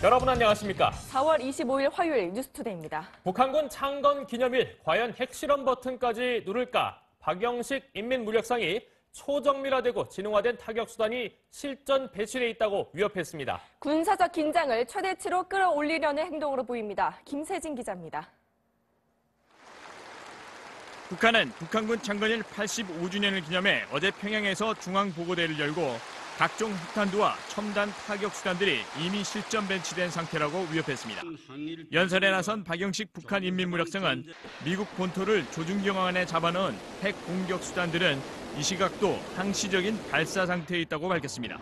여러분 안녕하십니까? 4월 25일 화요일 뉴스투데이입니다. 북한군 창건 기념일 과연 핵실험 버튼까지 누를까? 박영식 인민무력상이 초정밀화되고 진흥화된 타격수단이 실전 배출에 있다고 위협했습니다. 군사적 긴장을 최대치로 끌어올리려는 행동으로 보입니다. 김세진 기자입니다. 북한은 북한군 창건일 85주년을 기념해 어제 평양에서 중앙보고대를 열고 각종 핵탄두와 첨단 타격수단들이 이미 실전 배치된 상태라고 위협했습니다. 연설에 나선 박영식 북한 인민무력상은 미국 본토를 조준경 안에 잡아넣은 핵 공격 수단들은 이 시각도 항시적인 발사 상태에 있다고 밝혔습니다.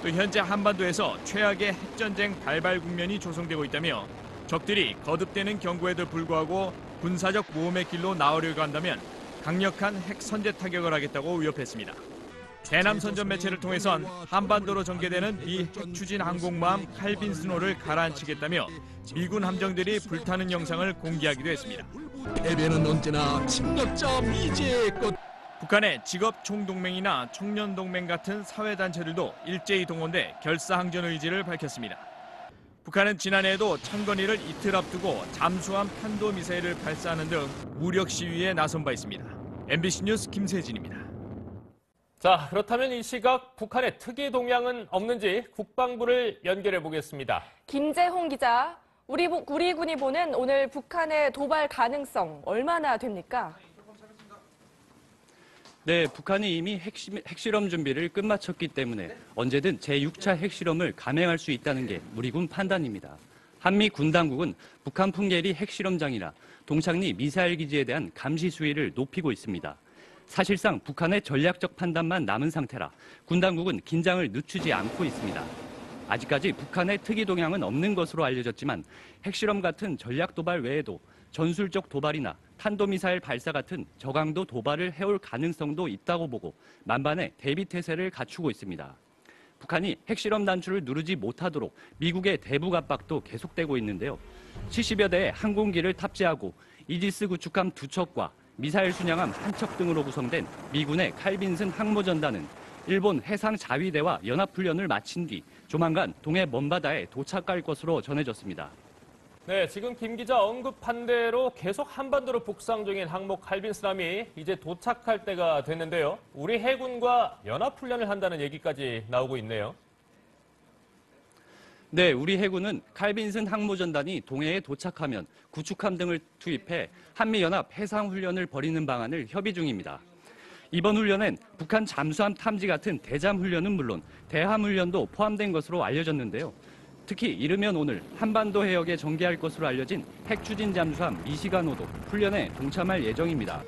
또 현재 한반도에서 최악의 핵전쟁 발발 국면이 조성되고 있다며 적들이 거듭되는 경고에도 불구하고 군사적 모험의 길로 나오려고 한다면 강력한 핵 선제 타격을 하겠다고 위협했습니다. 대남 선전 매체를 통해선 한반도로 전개되는 비핵 추진 항공모함 칼빈 스노를 가라앉히겠다며 미군 함정들이 불타는 영상을 공개하기도 했습니다. 패배는 언제나 침략자 미제의 것. 북한의 직업 총동맹이나 청년동맹 같은 사회단체들도 일제히 동원돼 결사항전 의지를 밝혔습니다. 북한은 지난해에도 창건일을 이틀 앞두고 잠수함 탄도미사일을 발사하는 등 무력 시위에 나선 바 있습니다. MBC 뉴스 김세진입니다. 자, 그렇다면 이 시각 북한의 특이 동향은 없는지 국방부를 연결해 보겠습니다. 김재홍 기자, 우리 군이 보는 오늘 북한의 도발 가능성 얼마나 됩니까? 네, 북한이 이미 핵실험 준비를 끝마쳤기 때문에 언제든 제6차 핵실험을 감행할 수 있다는 게 우리 군 판단입니다. 한미 군 당국은 북한 풍계리 핵실험장이나 동창리 미사일 기지에 대한 감시 수위를 높이고 있습니다. 사실상 북한의 전략적 판단만 남은 상태라 군 당국은 긴장을 늦추지 않고 있습니다. 아직까지 북한의 특이 동향은 없는 것으로 알려졌지만 핵실험 같은 전략 도발 외에도 전술적 도발이나 탄도미사일 발사 같은 저강도 도발을 해올 가능성도 있다고 보고 만반의 대비 태세를 갖추고 있습니다. 북한이 핵실험 단추를 누르지 못하도록 미국의 대북 압박도 계속되고 있는데요. 70여 대의 항공기를 탑재하고 이지스 구축함 2척과 미사일 순양함 1척 등으로 구성된 미군의 칼빈슨 항모전단은 일본 해상자위대와 연합훈련을 마친 뒤 조만간 동해 먼바다에 도착할 것으로 전해졌습니다. 네, 지금 김 기자 언급한 대로 계속 한반도로 북상 중인 항모 칼빈스함이 이제 도착할 때가 됐는데요. 우리 해군과 연합훈련을 한다는 얘기까지 나오고 있네요. 네, 우리 해군은 칼빈슨 항모전단이 동해에 도착하면 구축함 등을 투입해 한미연합 해상훈련을 벌이는 방안을 협의 중입니다. 이번 훈련엔 북한 잠수함 탐지 같은 대잠 훈련은 물론 대함 훈련도 포함된 것으로 알려졌는데요. 특히 이르면 오늘 한반도 해역에 전개할 것으로 알려진 핵추진 잠수함 미시가노도 훈련에 동참할 예정입니다.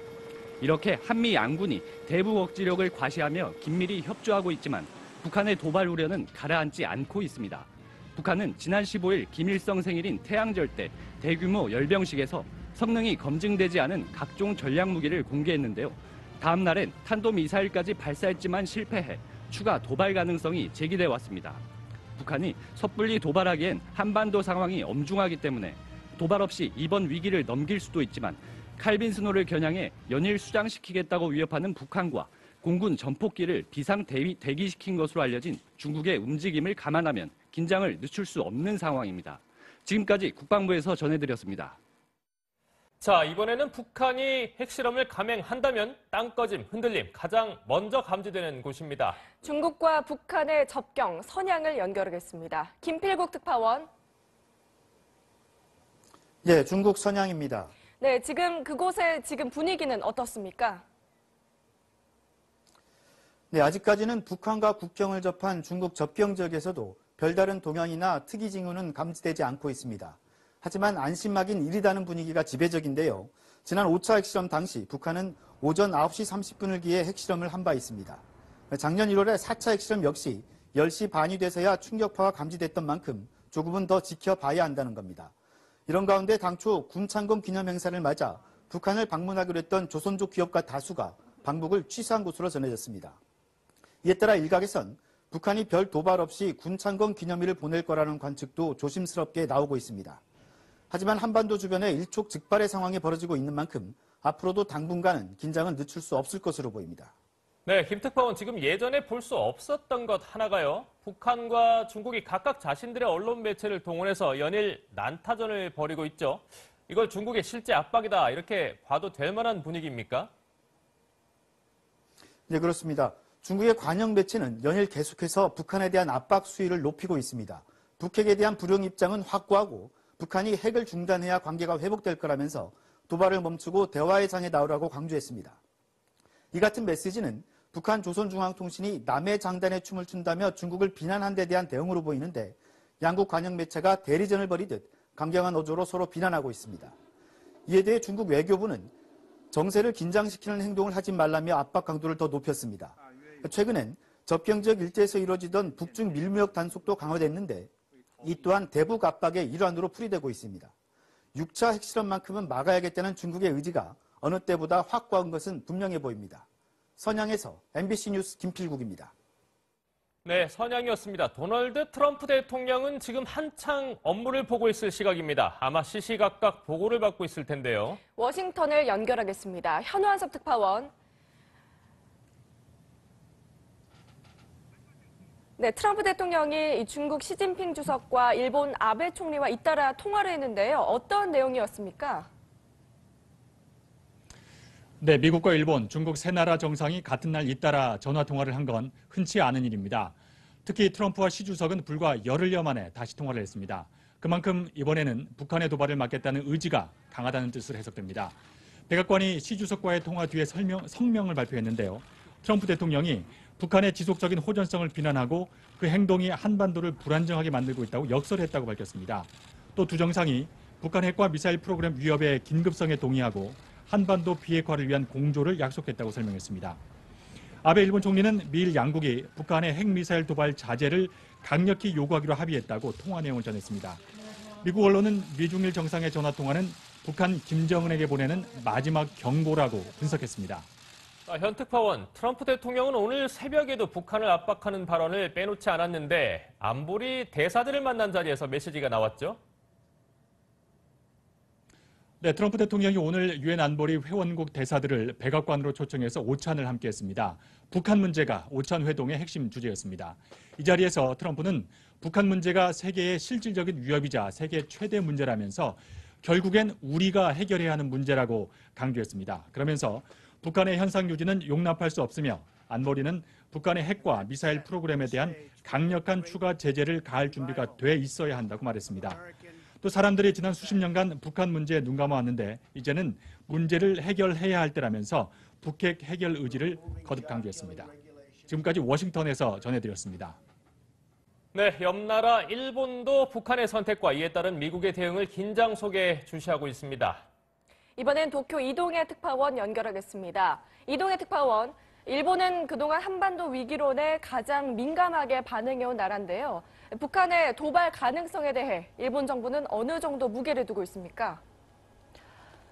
이렇게 한미 양군이 대북 억지력을 과시하며 긴밀히 협조하고 있지만 북한의 도발 우려는 가라앉지 않고 있습니다. 북한은 지난 15일 김일성 생일인 태양절 때 대규모 열병식에서 성능이 검증되지 않은 각종 전략무기를 공개했는데요. 다음 날엔 탄도미사일까지 발사했지만 실패해 추가 도발 가능성이 제기돼 왔습니다. 북한이 섣불리 도발하기엔 한반도 상황이 엄중하기 때문에 도발 없이 이번 위기를 넘길 수도 있지만 칼빈스노를 겨냥해 연일 수장시키겠다고 위협하는 북한과 공군 전폭기를 비상 대기시킨 것으로 알려진 중국의 움직임을 감안하면 긴장을 늦출 수 없는 상황입니다. 지금까지 국방부에서 전해드렸습니다. 자, 이번에는 북한이 핵실험을 감행한다면 땅꺼짐, 흔들림 가장 먼저 감지되는 곳입니다. 중국과 북한의 접경, 선양을 연결하겠습니다. 김필국 특파원. 네, 중국 선양입니다. 네, 그곳의 분위기는 어떻습니까? 네, 아직까지는 북한과 국경을 접한 중국 접경 지역에서도 별다른 동향이나 특이 징후는 감지되지 않고 있습니다. 하지만 안심막인 이르다는 분위기가 지배적인데요. 지난 5차 핵실험 당시 북한은 오전 9시 30분을 기해 핵실험을 한 바 있습니다. 작년 1월에 4차 핵실험 역시 10시 반이 돼서야 충격파가 감지됐던 만큼 조금은 더 지켜봐야 한다는 겁니다. 이런 가운데 당초 군창건 기념행사를 맞아 북한을 방문하기로 했던 조선족 기업가 다수가 방북을 취소한 것으로 전해졌습니다. 이에 따라 일각에선 북한이 별 도발 없이 군창건 기념일을 보낼 거라는 관측도 조심스럽게 나오고 있습니다. 하지만 한반도 주변에 일촉즉발의 상황이 벌어지고 있는 만큼 앞으로도 당분간은 긴장은 늦출 수 없을 것으로 보입니다. 네, 김특파원 지금 예전에 볼 수 없었던 것 하나가요. 북한과 중국이 각각 자신들의 언론 매체를 동원해서 연일 난타전을 벌이고 있죠. 이걸 중국의 실제 압박이다 이렇게 봐도 될 만한 분위기입니까? 네, 그렇습니다. 중국의 관영 매체는 연일 계속해서 북한에 대한 압박 수위를 높이고 있습니다. 북핵에 대한 불용 입장은 확고하고 북한이 핵을 중단해야 관계가 회복될 거라면서 도발을 멈추고 대화의 장에 나오라고 강조했습니다. 이 같은 메시지는 북한 조선중앙통신이 남의 장단에 춤을 춘다며 중국을 비난한 데 대한 대응으로 보이는데 양국 관영 매체가 대리전을 벌이듯 강경한 어조로 서로 비난하고 있습니다. 이에 대해 중국 외교부는 정세를 긴장시키는 행동을 하지 말라며 압박 강도를 더 높였습니다. 최근엔 접경지역 일대에서 이루어지던 북중 밀무역 단속도 강화됐는데 이 또한 대북 압박의 일환으로 풀이되고 있습니다. 6차 핵실험만큼은 막아야겠다는 중국의 의지가 어느 때보다 확고한 것은 분명해 보입니다. 선양에서 MBC 뉴스 김필국입니다. 네, 선양이었습니다. 도널드 트럼프 대통령은 지금 한창 업무를 보고 있을 시각입니다. 아마 시시각각 보고를 받고 있을 텐데요. 워싱턴을 연결하겠습니다. 현완섭 특파원. 네, 트럼프 대통령이 중국 시진핑 주석과 일본 아베 총리와 잇따라 통화를 했는데요. 어떤 내용이었습니까? 네, 미국과 일본, 중국 세 나라 정상이 같은 날 잇따라 전화 통화를 한 건 흔치 않은 일입니다. 특히 트럼프와 시 주석은 불과 열흘여 만에 다시 통화를 했습니다. 그만큼 이번에는 북한의 도발을 막겠다는 의지가 강하다는 뜻으로 해석됩니다. 백악관이 시 주석과의 통화 뒤에 성명을 발표했는데요. 트럼프 대통령이 북한의 지속적인 호전성을 비난하고 그 행동이 한반도를 불안정하게 만들고 있다고 역설했다고 밝혔습니다. 또 두 정상이 북한 핵과 미사일 프로그램 위협의 긴급성에 동의하고 한반도 비핵화를 위한 공조를 약속했다고 설명했습니다. 아베 일본 총리는 미일 양국이 북한의 핵미사일 도발 자제를 강력히 요구하기로 합의했다고 통화 내용을 전했습니다. 미국 언론은 미중일 정상의 전화통화는 북한 김정은에게 보내는 마지막 경고라고 분석했습니다. 현 특파원, 트럼프 대통령은 오늘 새벽에도 북한을 압박하는 발언을 빼놓지 않았는데 안보리 대사들을 만난 자리에서 메시지가 나왔죠? 네, 트럼프 대통령이 오늘 유엔 안보리 회원국 대사들을 백악관으로 초청해서 오찬을 함께했습니다. 북한 문제가 오찬 회동의 핵심 주제였습니다. 이 자리에서 트럼프는 북한 문제가 세계의 실질적인 위협이자 세계 최대 문제라면서 결국엔 우리가 해결해야 하는 문제라고 강조했습니다. 그러면서 북한의 현상 유지는 용납할 수 없으며 안보리는 북한의 핵과 미사일 프로그램에 대한 강력한 추가 제재를 가할 준비가 돼 있어야 한다고 말했습니다. 또 사람들이 지난 수십 년간 북한 문제에 눈감아왔는데 이제는 문제를 해결해야 할 때라면서 북핵 해결 의지를 거듭 강조했습니다. 지금까지 워싱턴에서 전해드렸습니다. 네, 옆나라 일본도 북한의 선택과 이에 따른 미국의 대응을 긴장 속에 주시하고 있습니다. 이번엔 도쿄 이동해 특파원 연결하겠습니다. 이동해 특파원, 일본은 그동안 한반도 위기론에 가장 민감하게 반응해온 나라인데요. 북한의 도발 가능성에 대해 일본 정부는 어느 정도 무게를 두고 있습니까?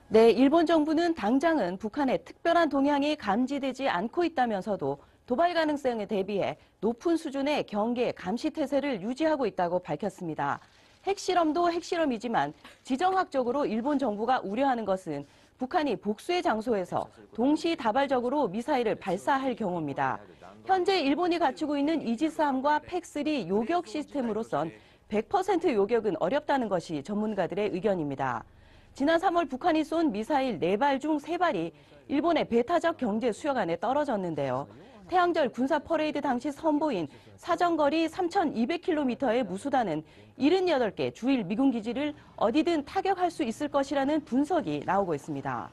네, 일본 정부는 당장은 북한의 특별한 동향이 감지되지 않고 있다면서도 도발 가능성에 대비해 높은 수준의 경계 감시 태세를 유지하고 있다고 밝혔습니다. 핵실험도 핵실험이지만 지정학적으로 일본 정부가 우려하는 것은 북한이 복수의 장소에서 동시다발적으로 미사일을 발사할 경우입니다. 현재 일본이 갖추고 있는 이지스함과 팩3 요격 시스템으로선 100% 요격은 어렵다는 것이 전문가들의 의견입니다. 지난 3월 북한이 쏜 미사일 4발 중 3발이 일본의 배타적 경제 수역안에 떨어졌는데요. 태양절 군사 퍼레이드 당시 선보인 사정거리 3,200km의 무수단은 78개 주일 미군 기지를 어디든 타격할 수 있을 것이라는 분석이 나오고 있습니다.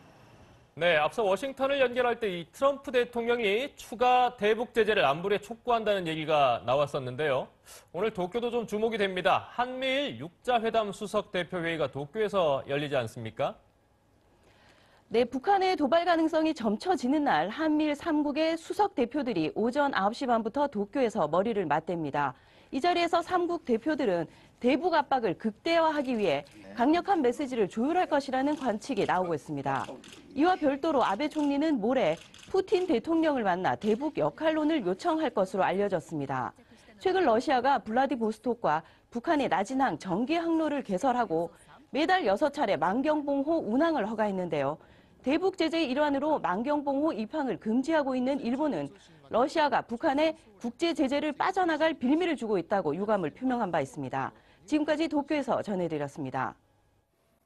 네, 앞서 워싱턴을 연결할 때 이 트럼프 대통령이 추가 대북 제재를 안보리에 촉구한다는 얘기가 나왔었는데요. 오늘 도쿄도 좀 주목이 됩니다. 한미일 6자회담 수석 대표 회의가 도쿄에서 열리지 않습니까? 네, 북한의 도발 가능성이 점쳐지는 날 한미일 3국의 수석 대표들이 오전 9시 반부터 도쿄에서 머리를 맞댑니다. 이 자리에서 3국 대표들은 대북 압박을 극대화하기 위해 강력한 메시지를 조율할 것이라는 관측이 나오고 있습니다. 이와 별도로 아베 총리는 모레 푸틴 대통령을 만나 대북 역할론을 요청할 것으로 알려졌습니다. 최근 러시아가 블라디보스톡과 북한의 나진항 전기 항로를 개설하고 매달 6차례 만경봉호 운항을 허가했는데요. 대북 제재의 일환으로 만경봉호 입항을 금지하고 있는 일본은 러시아가 북한에 국제 제재를 빠져나갈 빌미를 주고 있다고 유감을 표명한 바 있습니다. 지금까지 도쿄에서 전해드렸습니다.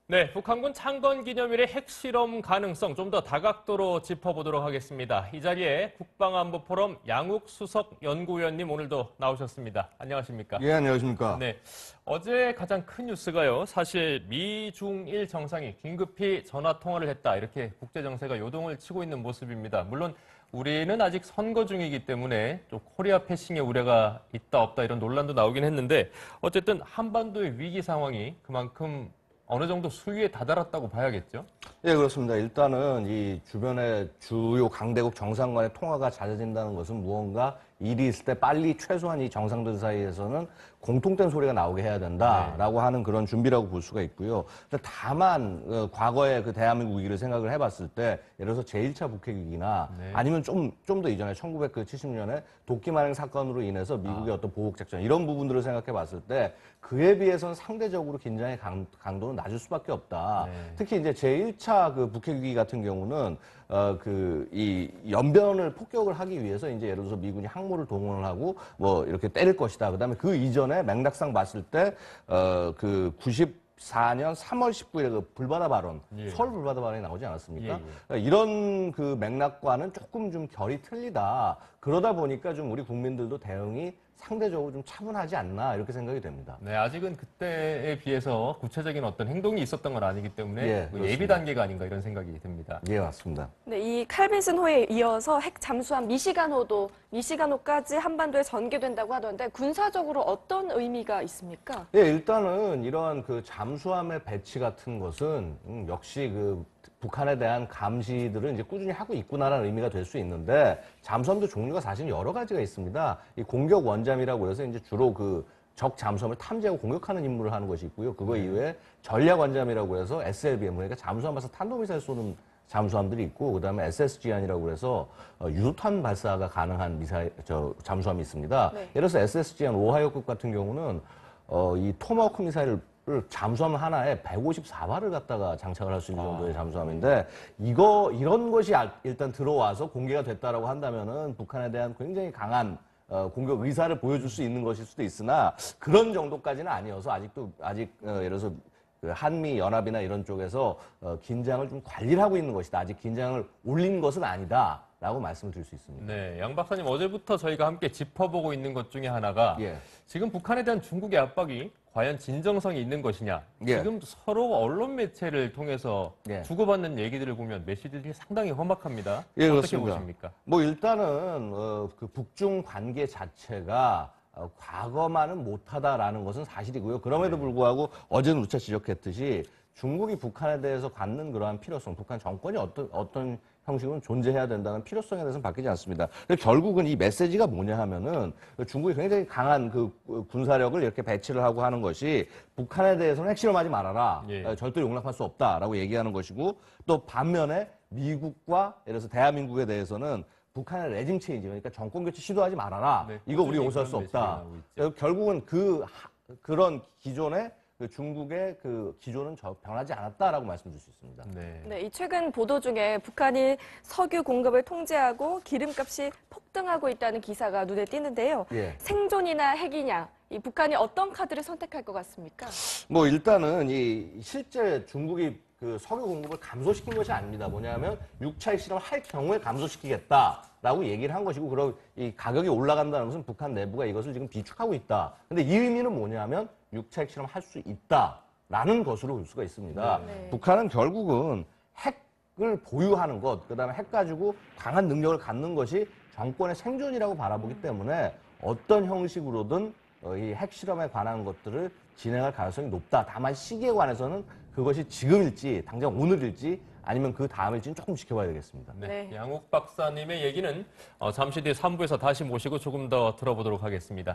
네, 북한군 창건기념일의 핵실험 가능성 좀 더 다각도로 짚어보도록 하겠습니다. 이 자리에 국방안보포럼 양욱 수석 연구위원님 오늘도 나오셨습니다. 안녕하십니까? 예, 안녕하십니까? 네, 어제 가장 큰 뉴스가요. 사실 미중일 정상이 긴급히 전화 통화를 했다. 이렇게 국제 정세가 요동을 치고 있는 모습입니다. 물론 우리는 아직 선거 중이기 때문에 좀 코리아 패싱의 우려가 있다 없다 이런 논란도 나오긴 했는데 어쨌든 한반도의 위기 상황이 그만큼 어느 정도 수위에 다다랐다고 봐야겠죠? 예, 그렇습니다. 일단은 이 주변의 주요 강대국 정상 간의 통화가 잦아진다는 것은 무언가 일이 있을 때 빨리 최소한 이 정상들 사이에서는 공통된 소리가 나오게 해야 된다라고 하는 그런 준비라고 볼 수가 있고요. 다만 과거의 그 대한민국 위기를 생각을 해봤을 때 예를 들어서 제1차 북핵 위기나 아니면 좀 더 이전에 1970년에 도끼만행 사건으로 인해서 미국의 어떤 보복 작전 이런 부분들을 생각해 봤을 때 그에 비해서는 상대적으로 긴장의 강도는 낮을 수밖에 없다. 특히 이제 제1차 그 북핵 위기 같은 경우는 이 연변을 폭격을 하기 위해서 이제 예를 들어서 미군이 항모를 동원을 하고 뭐 이렇게 때릴 것이다. 그다음에 그 이전에 맥락상 봤을 때 그 94년 3월 19일에 그 불바다 발언, 서울 불바다 발언이 나오지 않았습니까? 이런 그 맥락과는 조금 좀 결이 틀리다. 그러다 보니까 좀 우리 국민들도 대응이 상대적으로 좀 차분하지 않나 이렇게 생각이 됩니다. 네, 아직은 그때에 비해서 구체적인 어떤 행동이 있었던 건 아니기 때문에 예, 예비 단계가 아닌가 이런 생각이 듭니다. 예, 맞습니다. 네, 이 칼빈슨호에 이어서 핵 잠수함 미시간호까지 한반도에 전개된다고 하던데 군사적으로 어떤 의미가 있습니까? 예, 일단은 이러한 그 잠수함의 배치 같은 것은 역시 그 북한에 대한 감시들을 이제 꾸준히 하고 있구나라는 의미가 될 수 있는데 잠수함도 종류가 사실 여러 가지가 있습니다. 이 공격 원잠이라고 해서 이제 주로 그 적 잠수함을 탐지하고 공격하는 임무를 하는 것이 있고요. 그거 이외에 전략 원잠이라고 해서 SLBM 그러니까 잠수함에서 탄도미사일 쏘는 잠수함들이 있고 그다음에 SSGN이라고 해서 유도탄 발사가 가능한 잠수함이 있습니다. 예를 들어서 SSGN 오하이오급 같은 경우는 이 토마호크 미사일을 잠수함 하나에 154발을 갖다가 장착을 할 수 있는 정도의 잠수함인데 이런 것이 일단 들어와서 공개가 됐다라고 한다면은 북한에 대한 굉장히 강한 공격 의사를 보여줄 수 있는 것일 수도 있으나 그런 정도까지는 아니어서 아직 예를 들어서 그 한미 연합이나 이런 쪽에서 긴장을 좀 관리를 하고 있는 것이다. 아직 긴장을 올린 것은 아니다. 라고 말씀을 드릴 수 있습니다. 네, 양 박사님 어제부터 저희가 함께 짚어보고 있는 것 중에 하나가 지금 북한에 대한 중국의 압박이 과연 진정성이 있는 것이냐. 지금 서로 언론 매체를 통해서 주고받는 얘기들을 보면 메시지들이 상당히 험악합니다. 어떻게 그렇습니다. 보십니까? 뭐 일단은 그 북중 관계 자체가 과거만은 못하다라는 것은 사실이고요. 그럼에도 불구하고 어제는 누차 지적했듯이 중국이 북한에 대해서 갖는 그러한 필요성, 북한 정권이 어떤 형식으로 존재해야 된다는 필요성에 대해서는 바뀌지 않습니다. 결국은 이 메시지가 뭐냐 하면은 중국이 굉장히 강한 그 군사력을 이렇게 배치를 하고 하는 것이 북한에 대해서는 핵실험하지 말아라. 절대 용납할 수 없다라고 얘기하는 것이고 또 반면에 미국과 예를 들어서 대한민국에 대해서는 북한의 레짐 체인지 그러니까 정권 교체 시도하지 말아라. 이거 우리 용서할 수 없다. 결국은 그런 기존의 중국의 그 기조는 변하지 않았다라고 말씀드릴 수 있습니다. 이 최근 보도 중에 북한이 석유 공급을 통제하고 기름값이 폭등하고 있다는 기사가 눈에 띄는데요. 생존이나 핵이냐, 이 북한이 어떤 카드를 선택할 것 같습니까? 뭐 일단은 실제 중국이 그 석유 공급을 감소시킨 것이 아닙니다. 뭐냐면 6차 핵실험을 할 경우에 감소시키겠다라고 얘기를 한 것이고, 그럼 이 가격이 올라간다는 것은 북한 내부가 이것을 지금 비축하고 있다. 근데 이 의미는 뭐냐면 6차 핵실험 할 수 있다라는 것으로 볼 수가 있습니다. 북한은 결국은 핵을 보유하는 것, 그다음에 핵 가지고 강한 능력을 갖는 것이 정권의 생존이라고 바라보기 때문에 어떤 형식으로든 이 핵실험에 관한 것들을 진행할 가능성이 높다. 다만 시기에 관해서는 그것이 지금일지, 당장 오늘일지, 아니면 그 다음일지는 조금 지켜봐야 되겠습니다. 양욱 박사님의 얘기는 잠시 뒤에 3부에서 다시 모시고 조금 더 들어보도록 하겠습니다.